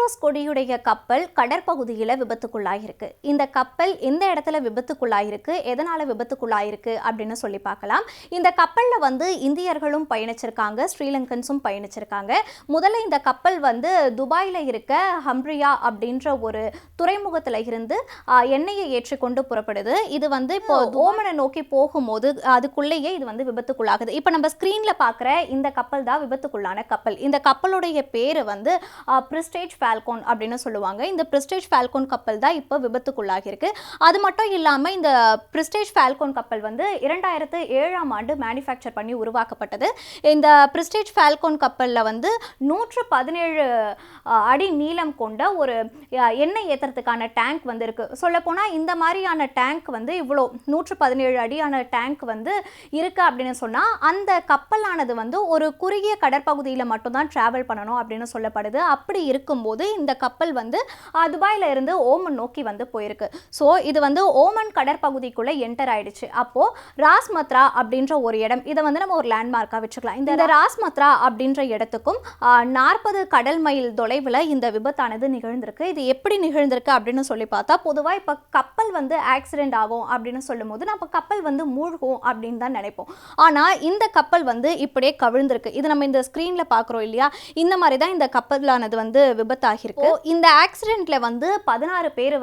Lacrosse கொடியுடைய கப்பல் கடற்பகுதியில் விபத்துக்குள்ளாயிருக்கு. இந்த கப்பல் எந்த இடத்துல விபத்துக்குள்ளாயிருக்கு, எதனால விபத்துக்குள்ளாயிருக்கு அப்படின்னு சொல்லி பார்க்கலாம். இந்த கப்பல்ல இந்தியர்களும் பயணிச்சிருக்காங்க, ஸ்ரீலங்கன்ஸும் பயணிச்சிருக்காங்க. முதல்ல இந்த கப்பல் துபாயில இருக்க ஹம்ரியா அப்படின்ற ஒரு துறைமுகத்துல இருந்து எண்ணெயை ஏற்றிக்கொண்டு புறப்படுது. இது இப்போ ஓமனை நோக்கி போகும்போது அதுக்குள்ளேயே இது விபத்துக்குள்ளாகுது. இப்போ நம்ம ஸ்கிரீன்ல பார்க்குற இந்த கப்பல் தான் விபத்துக்குள்ளான கப்பல். இந்த கப்பலுடைய பேரு பிரிஸ்டேஜ் ஃபால்கோன் அப்படின்னு சொல்லுவாங்க. இந்த பிரிஸ்டேஜ் ஃபால்கோன் கப்பல் தான் இப்போ விபத்துக்குள்ளாகிருக்கு. அது மட்டும் இல்லாமல் இந்த பிரிஸ்டேஜ் ஃபால்கோன் கப்பல் 2007ஆம் ஆண்டு மேனுஃபேக்சர் பண்ணி உருவாக்கப்பட்டது. இந்த பிரிஸ்டேஜ் ஃபால்கோன் கப்பலில் 117 அடி நீளம் கொண்ட ஒரு எண்ணெய் ஏற்றுறதுக்கான டேங்க் இருக்கு. சொல்லப்போனால் இந்த மாதிரியான டேங்க் இவ்வளோ 117 அடியான டேங்க் இருக்கு அப்படின்னு சொன்னால் அந்த கப்பலானது ஒரு குறுகிய கடற்பகுதியில் மட்டும்தான் டிராவல் பண்ணணும் அப்படின்னு சொல்லப்படுது. அப்படி இருக்கும்போது இந்த கப்பல் துபாயில இருந்து ஓமன் நோக்கி போயிருக்கு. ஸோ இது ஓமன் கடற்பகுதிக்குள்ள என்டர் ஆயிடுச்சு. அப்போ ராஸ்மத்ரா அப்படின்ற ஒரு இடம், இதை நம்ம ஒரு லேண்ட்மார்க்கா வச்சுக்கலாம். இந்த ராஸ்மத்ரா அப்படின்ற இடத்துக்கும் 40 கடல் மைல் தொலைவில் இந்த விபத்தானது நிகழ்ந்திருக்கு. இது எப்படி நிகழ்ந்திருக்கு அப்படின்னு சொல்லி பார்த்தா, பொதுவாக இப்போ கப்பல் ஆக்சிடென்ட் ஆகும் அப்படின்னு சொல்லும் போது நம்ம கப்பல் மூழ்கும் அப்படின்னு தான் நினைப்போம். ஆனால் இந்த கப்பல் இப்படியே கவிழ்ந்திருக்கு. இது நம்ம இந்த ஸ்கிரீன்ல பார்க்குறோம் இல்லையா, இந்த மாதிரி தான் இந்த கப்பலானது விபத்தாகிருக்கு. இந்த ஆக்சிடென்ட்ல 16 பேர்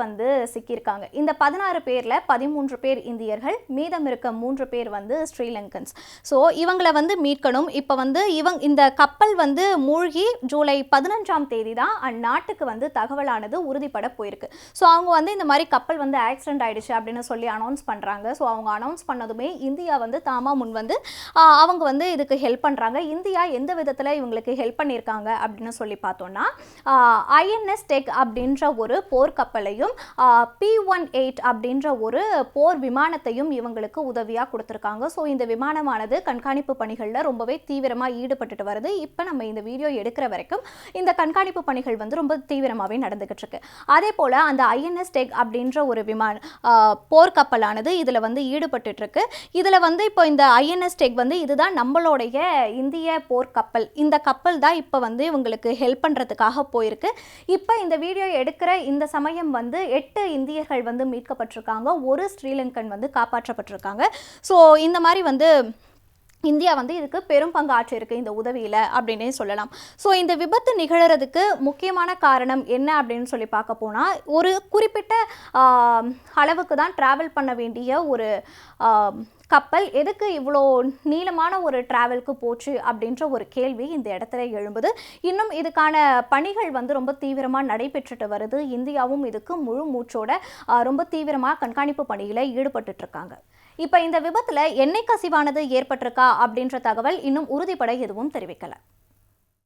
சிக்கியிருக்காங்க. இந்த 16 பேர்ல 13 பேர் இந்தியர்கள், மீதம் இருக்க 3 பேர் ஸ்ரீலங்கன்ஸ். ஸோ இவங்களை மீட்கணும். இப்போ இந்த கப்பல் மூழ்கி ஜூலை 15ஆம் தேதி தான் அந்நாட்டுக்கு தகவலானது உறுதிப்பட போயிருக்கு. ஸோ அவங்க இந்த மாதிரி கப்பல் ஆக்சிடென்ட் ஆயிடுச்சு அப்படின்னு சொல்லி அனௌன்ஸ் பண்றாங்க. ஸோ அவங்க அனௌன்ஸ் பண்ணதுமே இந்தியா தாமா முன் அவங்க இதுக்கு ஹெல்ப் பண்றாங்க. இந்தியா எந்த விதத்தில் இவங்களுக்கு ஹெல்ப் பண்ணியிருக்காங்க அப்படின்னு சொல்லி பார்த்தோம்னா, INS டெக் அப்படின்ற ஒரு போர்க்கப்பலையும் P-18 அப்படின்ற ஒரு போர் விமானத்தையும் இவங்களுக்கு உதவியாக கொடுத்துருக்காங்க. ஸோ இந்த விமானமானது கண்காணிப்பு பணிகளில் ரொம்பவே தீவிரமாக ஈடுபட்டுட்டு வருது. இப்போ நம்ம இந்த வீடியோ எடுக்கிற வரைக்கும் இந்த கண்காணிப்பு பணிகள் ரொம்ப தீவிரமாகவே நடந்துகிட்டு இருக்கு. அதே போல் அந்த INS டெக் அப்படின்ற ஒரு போர்க்கப்பலானது இதில் ஈடுபட்டு இருக்கு. இதில் இப்போ இந்த INS டெக் இதுதான் நம்மளுடைய இந்திய போர்க்கப்பல். இந்த கப்பல் தான் இப்போ இவங்களுக்கு ஹெல்ப் பண்ணுறதுக்காக போயிருக்கு. இப்போ இந்த வீடியோ எடுக்கிற இந்த சமயம் 8 இந்தியர்கள் மீட்கப்பட்டிருக்காங்க, ஒரு ஸ்ரீலங்கன் காப்பாற்றப்பட்டிருக்காங்க. ஸோ இந்த மாதிரி இந்தியா இதுக்கு பெரும் பங்கு ஆற்றிருக்கு இந்த உதவியில் அப்படின்னே சொல்லலாம். ஸோ இந்த விபத்து நிகழறதுக்கு முக்கியமான காரணம் என்ன அப்படின்னு சொல்லி பார்க்க போனால், ஒரு குறிப்பிட்ட அளவுக்கு தான் டிராவல் பண்ண வேண்டிய ஒரு கப்பல் எதுக்கு இவ்வளோ நீளமான ஒரு டிராவலுக்கு போச்சு அப்படின்ற ஒரு கேள்வி இந்த இடத்துல எழும்புது. இன்னும் இதுக்கான பணிகள் ரொம்ப தீவிரமாக நடைபெற்றுட்டு வருது. இந்தியாவும் இதுக்கு முழு மூச்சோட ரொம்ப தீவிரமாக கண்காணிப்பு பணியில் ஈடுபட்டு இருக்காங்க. இப்போ இந்த விபத்தில் எண்ணெய் கசிவானது ஏற்பட்டிருக்கா அப்படின்ற தகவல் இன்னும் உறுதிப்பட எதுவும் தெரிவிக்கலை.